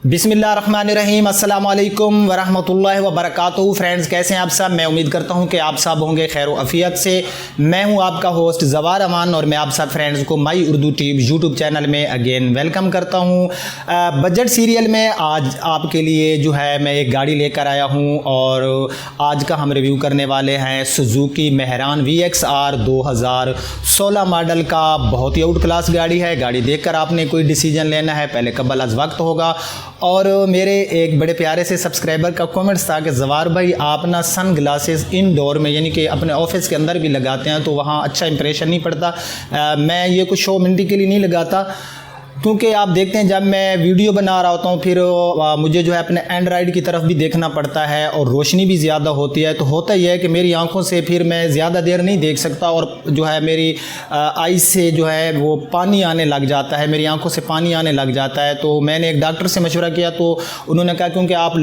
बिस्मिल्लाहिर्रहमानिर्रहीम अस्सलाम वालेकुम वरहमतुल्लाहि वबरकातुहू। फ्रेंड्स, कैसे हैं आप सब? मैं उम्मीद करता हूं कि आप सब होंगे खैर अफ़ियत से। मैं हूं आपका होस्ट ज़वार अमान और मैं आप सब फ्रेंड्स को माई उर्दू टीम यूट्यूब चैनल में अगेन वेलकम करता हूं। बजट सीरियल में आज आपके लिए जो है मैं एक गाड़ी लेकर आया हूं और आज का हम रिव्यू करने वाले हैं सुजुकी मेहरान VXR 2016 मॉडल का। बहुत ही आउट क्लास गाड़ी है। गाड़ी देखकर आपने कोई डिसीजन लेना है, पहले कबल अज़ वक्त होगा। और मेरे एक बड़े प्यारे से सब्सक्राइबर का कमेंट्स था कि ज़वार भाई आप ना सन ग्लासेस इनडोर में यानी कि अपने ऑफिस के अंदर भी लगाते हैं तो वहाँ अच्छा इंप्रेशन नहीं पड़ता। मैं ये कुछ शो मिनटी के लिए नहीं लगाता, क्योंकि आप देखते हैं जब मैं वीडियो बना रहा होता हूँ फिर मुझे जो है अपने एंड्रॉयड की तरफ भी देखना पड़ता है और रोशनी भी ज़्यादा होती है। तो होता ही है कि मेरी आंखों से फिर मैं ज़्यादा देर नहीं देख सकता और जो है मेरी आई से जो है वो पानी आने लग जाता है, मेरी आंखों से पानी आने लग जाता है। तो मैंने एक डॉक्टर से मशवरा किया तो उन्होंने कहा क्योंकि आप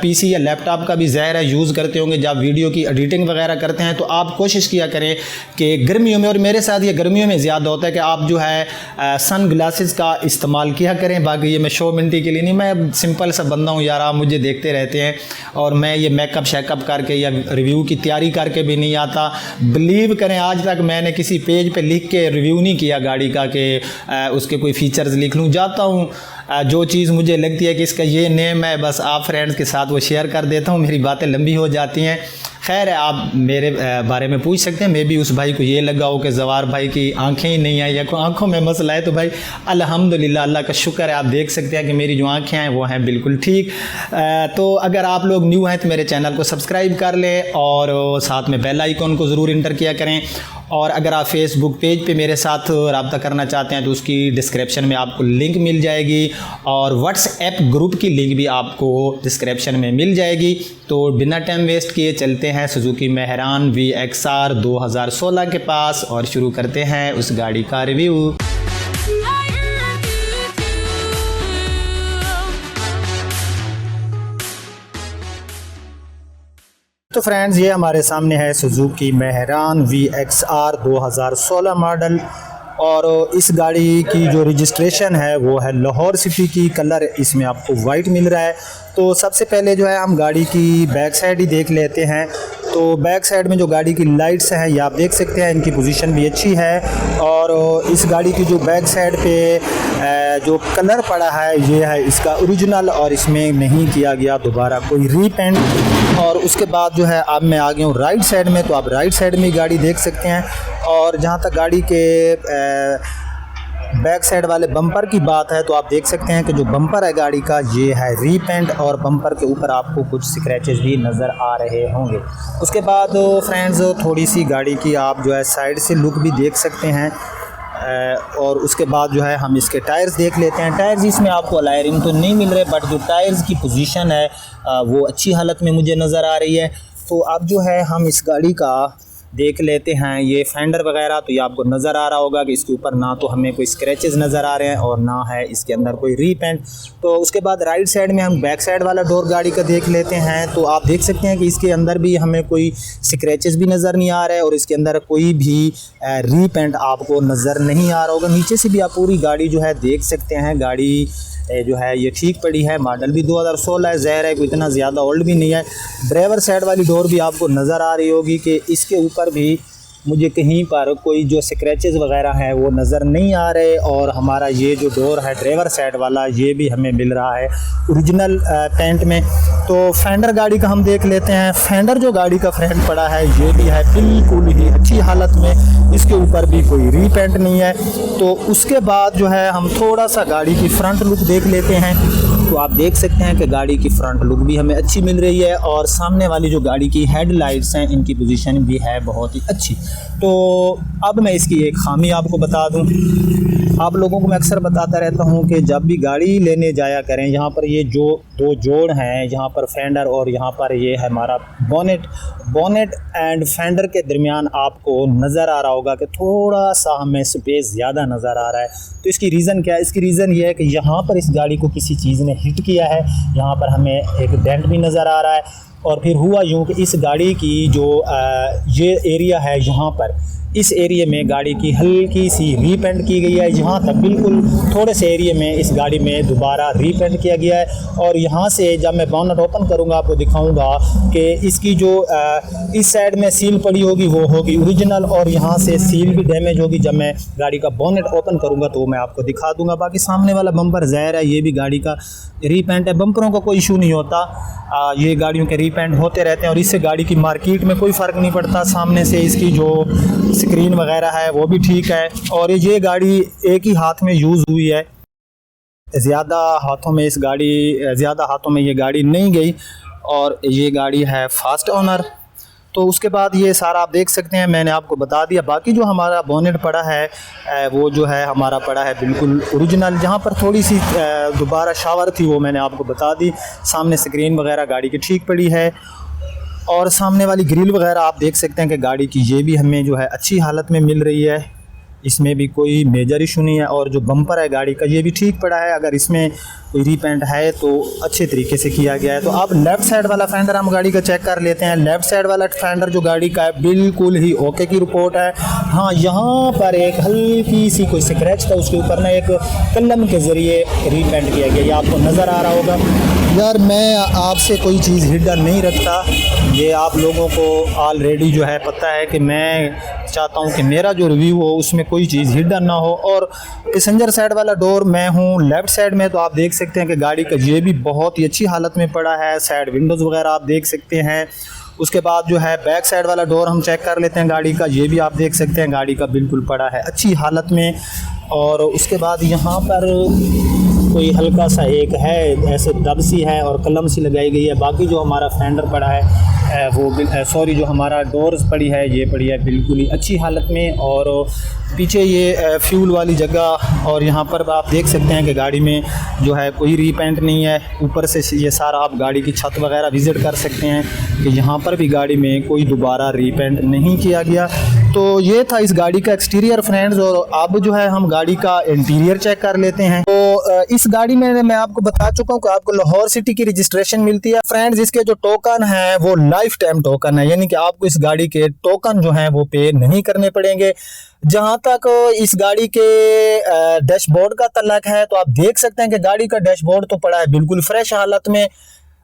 PC या लैपटॉप का भी ज़ाहिर है यूज़ करते होंगे, जब वीडियो की एडिटिंग वगैरह करते हैं तो आप कोशिश किया करें कि गर्मियों में, और मेरे साथ ये गर्मियों में ज़्यादा होता है कि आप जो है सन ग्लासेस का इस्तेमाल किया करें। बाकी ये मैं शो मिनटी के लिए नहीं, मैं सिंपल सा बंदा हूँ यार, आप मुझे देखते रहते हैं और मैं ये मेकअप शेकअप करके या रिव्यू की तैयारी करके भी नहीं आता। बिलीव करें आज तक मैंने किसी पेज पे लिख के रिव्यू नहीं किया गाड़ी का कि उसके कोई फ़ीचर्स लिख लूँ। जाता हूँ जो चीज़ मुझे लगती है कि इसका ये नेम है, बस आप फ्रेंड्स के साथ वो शेयर कर देता हूँ। मेरी बातें लंबी हो जाती हैं। खैर है, आप मेरे बारे में पूछ सकते हैं। मे भी उस भाई को ये लगा हो कि ज़वार भाई की आंखें ही नहीं आई या कोई आंखों में मसला है, तो भाई अल्हम्दुलिल्लाह, अल्लाह का शुक्र है। आप देख सकते हैं कि मेरी जो आंखें हैं वो हैं बिल्कुल ठीक। तो अगर आप लोग न्यू हैं तो मेरे चैनल को सब्सक्राइब कर लें और साथ में बेल आइकन को ज़रूर इंटर किया करें। और अगर आप फेसबुक पेज पे मेरे साथ रब्ता करना चाहते हैं तो उसकी डिस्क्रिप्शन में आपको लिंक मिल जाएगी और व्हाट्सएप ग्रुप की लिंक भी आपको डिस्क्रिप्शन में मिल जाएगी। तो बिना टाइम वेस्ट किए चलते हैं सुजुकी मेहरान VXR 2016 के पास और शुरू करते हैं उस गाड़ी का रिव्यू। तो फ्रेंड्स, ये हमारे सामने है सुजुकी मेहरान VXR 2016 मॉडल और इस गाड़ी की जो रजिस्ट्रेशन है वो है लाहौर सिटी की। कलर इसमें आपको वाइट मिल रहा है। तो सबसे पहले जो है हम गाड़ी की बैक साइड ही देख लेते हैं। तो बैक साइड में जो गाड़ी की लाइट्स हैं ये आप देख सकते हैं, इनकी पोजीशन भी अच्छी है। और इस गाड़ी की जो बैक साइड पे जो कलर पड़ा है ये है इसका ओरिजिनल और इसमें नहीं किया गया दोबारा कोई रीपेंट। और उसके बाद जो है अब मैं आ गया हूँ राइट साइड में, तो आप राइट साइड में गाड़ी देख सकते हैं। और जहाँ तक गाड़ी के बैक साइड वाले बम्पर की बात है तो आप देख सकते हैं कि जो बम्पर है गाड़ी का ये है रीपेंट और बम्पर के ऊपर आपको कुछ स्क्रैचेस भी नज़र आ रहे होंगे। उसके बाद फ्रेंड्स थोड़ी सी गाड़ी की आप जो है साइड से लुक भी देख सकते हैं। और उसके बाद जो है हम इसके टायर्स देख लेते हैं। टायर्स इसमें आपको अलॉय रिम तो नहीं मिल रहे, बट जो टायर्स की पोजीशन है वो अच्छी हालत में मुझे नज़र आ रही है। तो अब जो है हम इस गाड़ी का देख लेते हैं ये फेंडर वगैरह। तो ये आपको नज़र आ रहा होगा कि इसके ऊपर ना तो हमें कोई स्क्रैचेस नज़र आ रहे हैं और ना है इसके अंदर कोई रीपेंट। तो उसके बाद राइट साइड में हम बैक साइड वाला डोर गाड़ी का देख लेते हैं। तो आप देख सकते हैं कि इसके अंदर भी हमें कोई स्क्रैचेस भी नज़र नहीं आ रहा है और इसके अंदर कोई भी रीपेंट आपको नज़र नहीं आ रहा होगा। नीचे से भी आप पूरी गाड़ी जो है देख सकते हैं। गाड़ी जो है ये ठीक पड़ी है। मॉडल भी 2016 है, ज़ाहिर है कोई इतना ज़्यादा ओल्ड भी नहीं है। ड्राइवर साइड वाली डोर भी आपको नज़र आ रही होगी कि इसके ऊपर भी मुझे कहीं पर कोई जो स्क्रैचेस वगैरह हैं वो नज़र नहीं आ रहे। और हमारा ये जो डोर है ड्राइवर साइड वाला ये भी हमें मिल रहा है ओरिजिनल पेंट में। तो फेंडर गाड़ी का हम देख लेते हैं। फेंडर जो गाड़ी का फ्रंट पड़ा है ये भी है बिल्कुल ही अच्छी हालत में, इसके ऊपर भी कोई रीपेंट नहीं है। तो उसके बाद जो है हम थोड़ा सा गाड़ी की फ्रंट लुक देख लेते हैं। तो आप देख सकते हैं कि गाड़ी की फ्रंट लुक भी हमें अच्छी मिल रही है और सामने वाली जो गाड़ी की हेडलाइट्स हैं इनकी पोजीशन भी है बहुत ही अच्छी। तो अब मैं इसकी एक खामी आपको बता दूं। आप लोगों को मैं अक्सर बताता रहता हूं कि जब भी गाड़ी लेने जाया करें, यहाँ पर ये जो दो जोड़ हैं, यहाँ पर फेंडर और यहाँ पर ये है हमारा बोनेट एंड फेंडर के दरमियान आपको नज़र आ रहा होगा कि थोड़ा सा हमें स्पेस ज़्यादा नज़र आ रहा है। तो इसकी रीज़न क्या है? इसकी रीज़न ये है कि यहाँ पर इस गाड़ी को किसी चीज़ ने हिट किया है। यहाँ पर हमें एक डेंट भी नज़र आ रहा है। और फिर हुआ यूँ कि इस गाड़ी की जो ये एरिया है यहाँ पर इस एरिया में गाड़ी की हल्की सी रीपेंट की गई है। यहाँ तक बिल्कुल थोड़े से एरिया में इस गाड़ी में दोबारा रीपेंट किया गया है। और यहाँ से जब मैं बोनट ओपन करूँगा आपको दिखाऊँगा कि इसकी जो इस साइड में सील पड़ी होगी वो होगी ओरिजिनल, और यहाँ से सील भी डैमेज होगी। जब मैं गाड़ी का बोनेट ओपन करूँगा तो मैं आपको दिखा दूँगा। बाकी सामने वाला बम्पर ज़ाहिर है ये भी गाड़ी का रीपेंट है, बम्परों का कोई इशू नहीं होता। ये गाड़ियों के रीपेंट होते रहते हैं और इससे गाड़ी की मार्केट में कोई फ़र्क नहीं पड़ता। सामने से इसकी जो स्क्रीन वगैरह है वो भी ठीक है। और ये गाड़ी एक ही हाथ में यूज़ हुई है, ज़्यादा हाथों में ये गाड़ी नहीं गई, और ये गाड़ी है फर्स्ट ओनर। तो उसके बाद ये सारा आप देख सकते हैं, मैंने आपको बता दिया। बाकी जो हमारा बोनेट पड़ा है वो जो है हमारा पड़ा है बिल्कुल ओरिजिनल। जहाँ पर थोड़ी सी दोबारा शावर थी वो मैंने आपको बता दी। सामने स्क्रीन वगैरह गाड़ी की ठीक पड़ी है, और सामने वाली ग्रिल वगैरह आप देख सकते हैं कि गाड़ी की ये भी हमें जो है अच्छी हालत में मिल रही है, इसमें भी कोई मेजर इशू नहीं है। और जो बम्पर है गाड़ी का ये भी ठीक पड़ा है, अगर इसमें कोई रीपेंट है तो अच्छे तरीके से किया गया है। तो अब लेफ़्ट साइड वाला फेंडर हम गाड़ी का चेक कर लेते हैं। लेफ़्ट साइड वाला फेंडर जो गाड़ी का है बिल्कुल ही ओके की रिपोर्ट है। हाँ, यहाँ पर एक हल्की सी कोई स्क्रैच था, उसके ऊपर ना एक कलम के ज़रिए रीपेंट किया गया, ये आपको नज़र आ रहा होगा। यार मैं आपसे कोई चीज़ हिडन नहीं रखता, ये आप लोगों को ऑलरेडी जो है पता है कि मैं चाहता हूँ कि मेरा जो रिव्यू हो उसमें कोई चीज़ हिडन ना हो। और पैसेंजर साइड वाला डोर मैं हूँ लेफ़्ट साइड में, तो आप देख सकते हैं कि गाड़ी का ये भी बहुत ही अच्छी हालत में पड़ा है। साइड विंडोज़ वगैरह आप देख सकते हैं। उसके बाद जो है बैक साइड वाला डोर हम चेक कर लेते हैं गाड़ी का, ये भी आप देख सकते हैं गाड़ी का बिल्कुल पड़ा है अच्छी हालत में। और उसके बाद यहाँ पर कोई हल्का सा एक है ऐसे दब सी है और कलम सी लगाई गई है। बाकी जो हमारा फेंडर पड़ा है जो हमारा डोर्स पड़ी है ये पड़ी है बिल्कुल ही अच्छी हालत में। और पीछे ये फ्यूल वाली जगह, और यहाँ पर आप देख सकते हैं कि गाड़ी में जो है कोई रीपेंट नहीं है। ऊपर से ये सारा आप गाड़ी की छत वगैरह विज़िट कर सकते हैं कि यहाँ पर भी गाड़ी में कोई दोबारा रीपेंट नहीं किया गया। तो ये था इस गाड़ी का एक्सटीरियर फ्रेंड्स। और अब जो है हम गाड़ी का इंटीरियर चेक कर लेते हैं। तो इस गाड़ी में मैं आपको बता चुका हूँ कि आपको लाहौर सिटी की रजिस्ट्रेशन मिलती है फ्रेंड्स। इसके जो टोकन है वो लाइफ टाइम टोकन है, यानी कि आपको इस गाड़ी के टोकन जो हैं वो पे नहीं करने पड़ेंगे। जहां तक इस गाड़ी के डैशबोर्ड का तल्लक है तो आप देख सकते हैं कि गाड़ी का डैशबोर्ड तो पड़ा है बिल्कुल फ्रेश हालत में,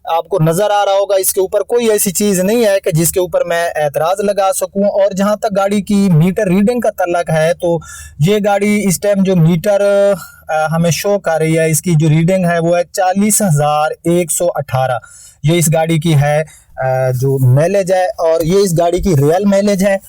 आपको नज़र आ रहा होगा। इसके ऊपर कोई ऐसी चीज़ नहीं है कि जिसके ऊपर मैं एतराज़ लगा सकूं। और जहां तक गाड़ी की मीटर रीडिंग का तल्लक है तो ये गाड़ी इस टाइम जो मीटर हमें शो कर रही है, इसकी जो रीडिंग है वो है 40,118। ये इस गाड़ी की है जो माइलेज है, और ये इस गाड़ी की रियल माइलेज है।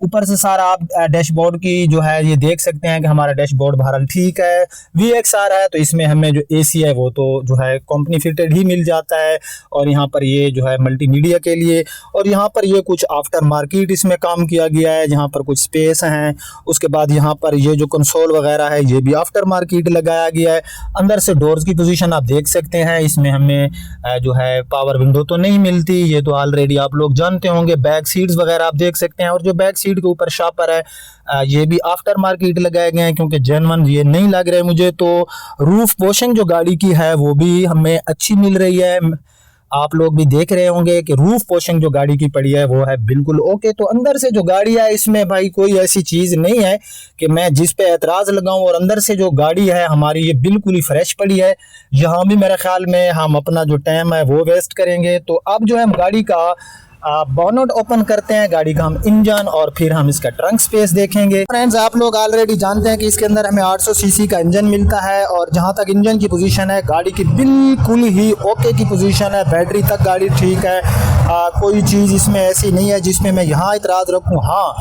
ऊपर से सारा आप डैशबोर्ड की जो है ये देख सकते हैं कि हमारा डैशबोर्ड बहरहाल ठीक है। VXR है तो इसमें हमें जो AC है वो तो जो है कंपनी फिटेड ही मिल जाता है। और यहाँ पर ये जो है मल्टीमीडिया के लिए, और यहाँ पर ये कुछ आफ्टर मार्केट इसमें काम किया गया है, यहाँ पर कुछ स्पेस हैं। उसके बाद यहाँ पर ये जो कंसोल वगैरह है ये भी आफ्टर मार्केट लगाया गया है। अंदर से डोर्स की पोजीशन आप देख सकते हैं, इसमें हमें जो है पावर विंडो तो नहीं मिलती, ये तो ऑलरेडी आप लोग जानते होंगे। बैक सीट्स वगैरह आप देख सकते हैं, और जो बैक सीट के ऊपर शापर है ये भी आफ्टर मार्केट लगाए गए हैं, क्योंकि जेन्युइन ये नहीं लग रहे मुझे। तो रूफ पोशिंग जो गाड़ी की है वो भी हमें अच्छी मिल रही है। आप लोग भी देख रहे होंगे कि रूफ पोशिंग जो गाड़ी की पड़ी है वो है बिल्कुल ओके। तो अंदर से जो गाड़ी है इसमें भाई कोई ऐसी चीज़ नहीं है कि मैं जिस पे एतराज़ लगाऊं। और अंदर से जो गाड़ी है हमारी ये बिल्कुल ही फ्रेश पड़ी है। यहाँ भी मेरे ख्याल में हम अपना जो टाइम है वो वेस्ट करेंगे। तो अब जो है हम गाड़ी का बोनट ओपन करते हैं, गाड़ी का हम इंजन और फिर हम इसका ट्रंक स्पेस देखेंगे। फ्रेंड्स आप लोग ऑलरेडी जानते हैं कि इसके अंदर हमें 800 सीसी का इंजन मिलता है। और जहां तक इंजन की पोजीशन है गाड़ी की बिल्कुल ही ओके की पोजीशन है। बैटरी तक गाड़ी ठीक है, कोई चीज़ इसमें ऐसी नहीं है जिसमें मैं यहाँ इतराज़ रखूँ। हाँ,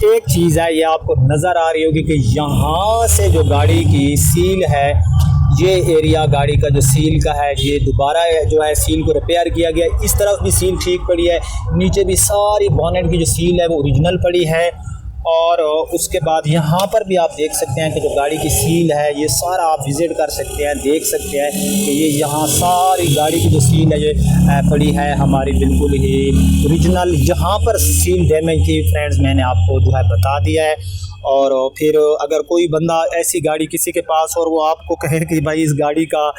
एक चीज़ है, ये आपको नज़र आ रही होगी कि यहाँ से जो गाड़ी की सील है, ये एरिया गाड़ी का जो सील का है ये दोबारा जो है सील को रिपेयर किया गया। इस तरफ भी सील ठीक पड़ी है, नीचे भी सारी बोनेट की जो सील है वो ओरिजिनल पड़ी है। और उसके बाद यहाँ पर भी आप देख सकते हैं कि जो गाड़ी की सील है ये सारा आप विज़िट कर सकते हैं, देख सकते हैं कि ये यहाँ सारी गाड़ी की जो सील है ये पड़ी है हमारी बिल्कुल ही ओरिजिनल। जहाँ पर सील डैमेज थी फ्रेंड्स मैंने आपको जो है बता दिया है। और फिर अगर कोई बंदा ऐसी गाड़ी किसी के पास और वो आपको कहे कि भाई इस गाड़ी का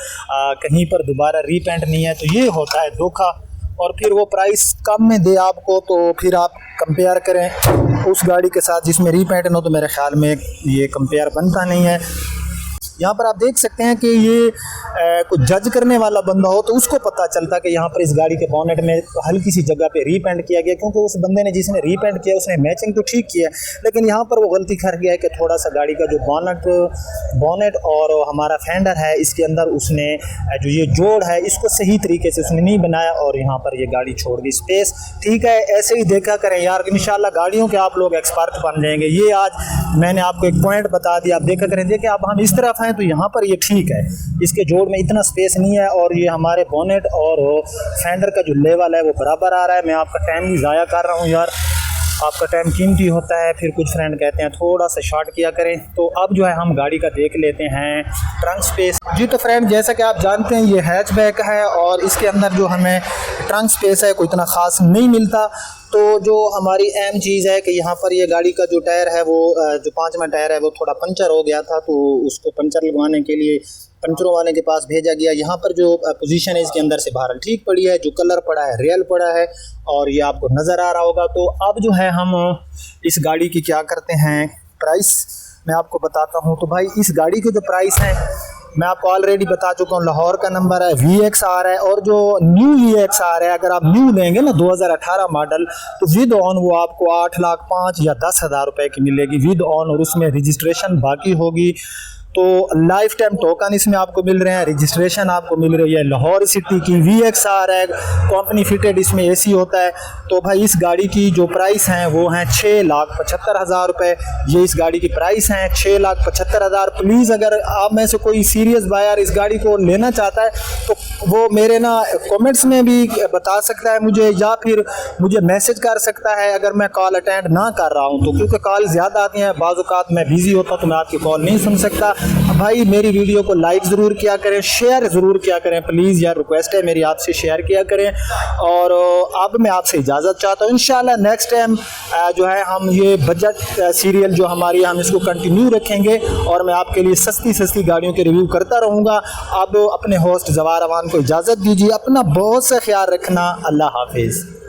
कहीं पर दोबारा रीपेंट नहीं है, तो ये होता है धोखा। और फिर वो प्राइस कम में दे आपको, तो फिर आप कंपेयर करें उस गाड़ी के साथ जिसमें रीपेंट ना, तो मेरे ख्याल में ये कंपेयर बनता नहीं है। यहाँ पर आप देख सकते हैं कि ये कुछ जज करने वाला बंदा हो तो उसको पता चलता कि यहाँ पर इस गाड़ी के बॉनेट में हल्की सी जगह पे रीपेंट किया गया, क्योंकि उस बंदे ने जिसने रीपेंट किया उसने मैचिंग तो ठीक किया, लेकिन यहाँ पर वो गलती कर गया है कि थोड़ा सा गाड़ी का जो बॉनेट और हमारा फेंडर है इसके अंदर उसने जो ये जोड़ है इसको सही तरीके से उसने नहीं बनाया और यहाँ पर ये गाड़ी छोड़ दी स्पेस। ठीक है, ऐसे ही देखा करें यार, इंशाल्लाह गाड़ियों के आप लोग एक्सपर्ट बन जाएंगे। ये आज मैंने आपको एक पॉइंट बता दिया, आप देखा करें। देखिए अब हम इस तरफ हैं तो यहाँ पर ये ठीक है, इसके जोड़ में इतना स्पेस नहीं है और ये हमारे बोनेट और फेंडर का जो लेवल है वो बराबर आ रहा है। मैं आपका टाइम भी ज़ाया कर रहा हूँ यार, आपका टाइम कीमती होता है। फिर कुछ फ्रेंड कहते हैं थोड़ा सा शॉर्ट किया करें। तो अब जो है हम गाड़ी का देख लेते हैं ट्रंक स्पेस। जी तो फ्रेंड, जैसा कि आप जानते हैं ये हैचबैक है और इसके अंदर जो हमें ट्रंक स्पेस है कोई इतना ख़ास नहीं मिलता। तो जो हमारी अहम चीज़ है कि यहाँ पर ये गाड़ी का जो टायर है वो जो 5वां टायर है वो थोड़ा पंचर हो गया था, तो उसको पंचर लगवाने के लिए पंचरों वाले के पास भेजा गया। यहाँ पर जो पोजीशन है इसके अंदर से बाहर ठीक पड़ी है, जो कलर पड़ा है रियल पड़ा है और ये आपको नज़र आ रहा होगा। तो अब जो है हम इस गाड़ी की क्या करते हैं, प्राइस मैं आपको बताता हूँ। तो भाई इस गाड़ी के जो प्राइस हैं मैं आपको ऑलरेडी बता चुका हूँ। लाहौर का नंबर है, VXR है और जो न्यू VXR है अगर आप न्यू लेंगे ना 2018 मॉडल तो विद ऑन वो आपको 8,05,000 या 10,000 रुपये की मिलेगी विद ऑन, और उसमें रजिस्ट्रेशन बाकी होगी। तो लाइफ टाइम टोकन इसमें आपको मिल रहे हैं, रजिस्ट्रेशन आपको मिल रही है लाहौर सिटी की। VXR है, कंपनी फिटेड इसमें AC होता है। तो भाई इस गाड़ी की जो प्राइस हैं वो हैं 6,75,000 रुपये। ये इस गाड़ी की प्राइस हैं 6,75,000। प्लीज़ अगर आप में से कोई सीरियस बायर इस गाड़ी को लेना चाहता है तो वो मेरे ना कमेंट्स में भी बता सकता है मुझे, या फिर मुझे मैसेज कर सकता है अगर मैं कॉल अटेंड ना कर रहा हूँ तो, क्योंकि कॉल ज़्यादा आती हैं, बाज़ औक़ात मैं बिज़ी होता हूँ तो मैं आपकी कॉल नहीं सुन सकता। भाई मेरी वीडियो को लाइक ज़रूर किया करें, शेयर ज़रूर किया करें प्लीज़ यार, रिक्वेस्ट है मेरी आपसे, शेयर किया करें। और अब मैं आपसे इजाज़त चाहता हूँ। इंशाल्लाह नेक्स्ट टाइम जो है हम ये बजट सीरियल जो हमारी हम इसको कंटिन्यू रखेंगे और मैं आपके लिए सस्ती सस्ती गाड़ियों के रिव्यू करता रहूँगा। अब अपने होस्ट ज़वार अमान को इजाज़त दीजिए, अपना बहुत सा ख्याल रखना, अल्लाह हाफिज़।